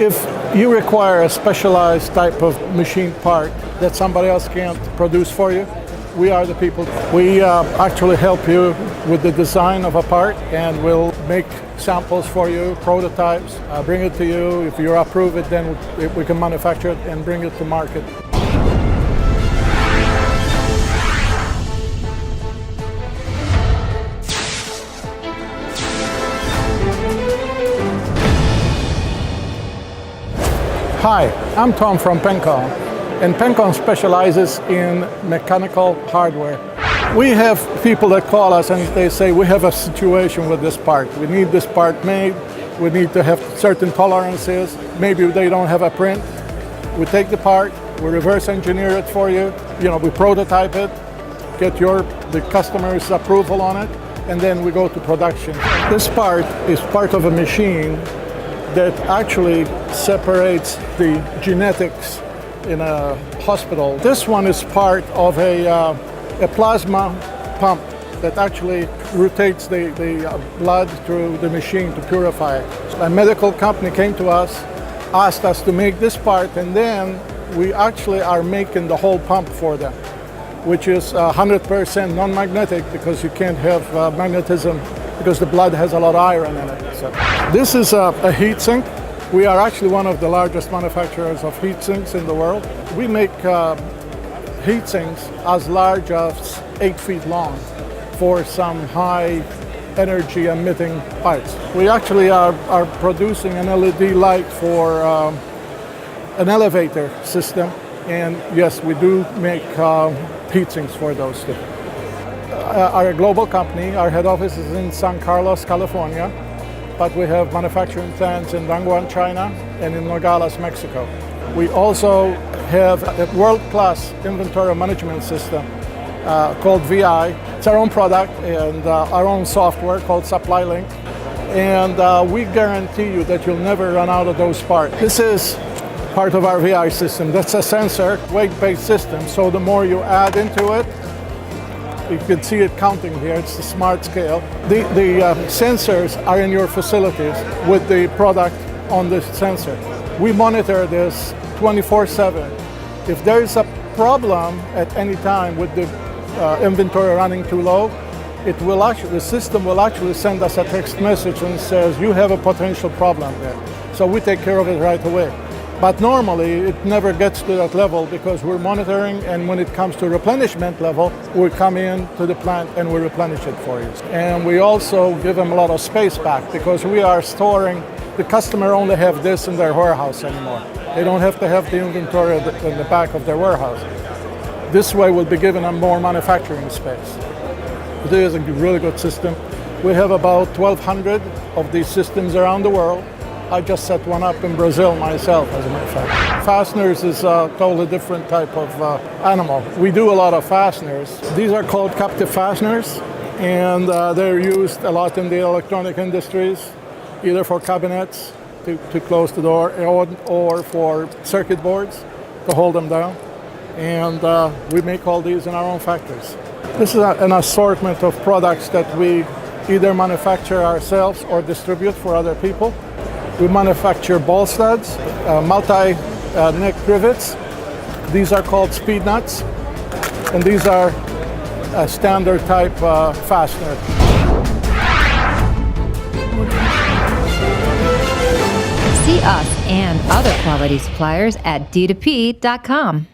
If you require a specialized type of machine part that somebody else can't produce for you, we are the people. We actually help you with the design of a part, and we'll make samples for you, prototypes, bring it to you. If you approve it, then we can manufacture it and bring it to market. Hi, I'm Tom from Pencom, and Pencom specializes in mechanical hardware. We have people that call us and they say, we have a situation with this part. We need this part made. We need to have certain tolerances. Maybe they don't have a print. We take the part, we reverse engineer it for you. We prototype it, get the customer's approval on it, and then we go to production. This part is part of a machine that actually separates the genetics in a hospital. This one is part of a plasma pump that actually rotates the blood through the machine to purify it. A medical company came to us, asked us to make this part, and then we actually are making the whole pump for them, which is 100% non-magnetic, because you can't have magnetism because the blood has a lot of iron in it. So this is a heat sink. We are actually one of the largest manufacturers of heat sinks in the world. We make heat sinks as large as 8 feet long for some high energy emitting parts. We actually are producing an LED light for an elevator system, and yes, we do make heat sinks for those too. Are a global company. Our head office is in San Carlos, California, but we have manufacturing plants in Dongguan, China, and in Nogales, Mexico. We also have a world-class inventory management system called VI. It's our own product and our own software called Supply Link, and we guarantee you that you'll never run out of those parts. This is part of our VI system. That's a sensor, weight-based system, so the more you add into it, you can see it counting here. It's the smart scale. The sensors are in your facilities with the product on the sensor. We monitor this 24/7. If there is a problem at any time with the inventory running too low, the system will actually send us a text message and says, you have a potential problem there. So we take care of it right away. But normally it never gets to that level because we're monitoring, and when it comes to replenishment level, we come in to the plant and we replenish it for you. And we also give them a lot of space back, because we are storing, the customer only have this in their warehouse anymore. They don't have to have the inventory in the back of their warehouse. This way we'll be giving them more manufacturing space. It is a really good system. We have about 1,200 of these systems around the world. I just set one up in Brazil myself, as a matter of fact. Fasteners is a totally different type of animal. We do a lot of fasteners. These are called captive fasteners, and they're used a lot in the electronic industries, either for cabinets to close the door, or for circuit boards to hold them down. And we make all these in our own factories. This is an assortment of products that we either manufacture ourselves or distribute for other people. We manufacture ball studs, multi-neck rivets. These are called speed nuts, and these are a standard type fastener. See us and other quality suppliers at d2p.com.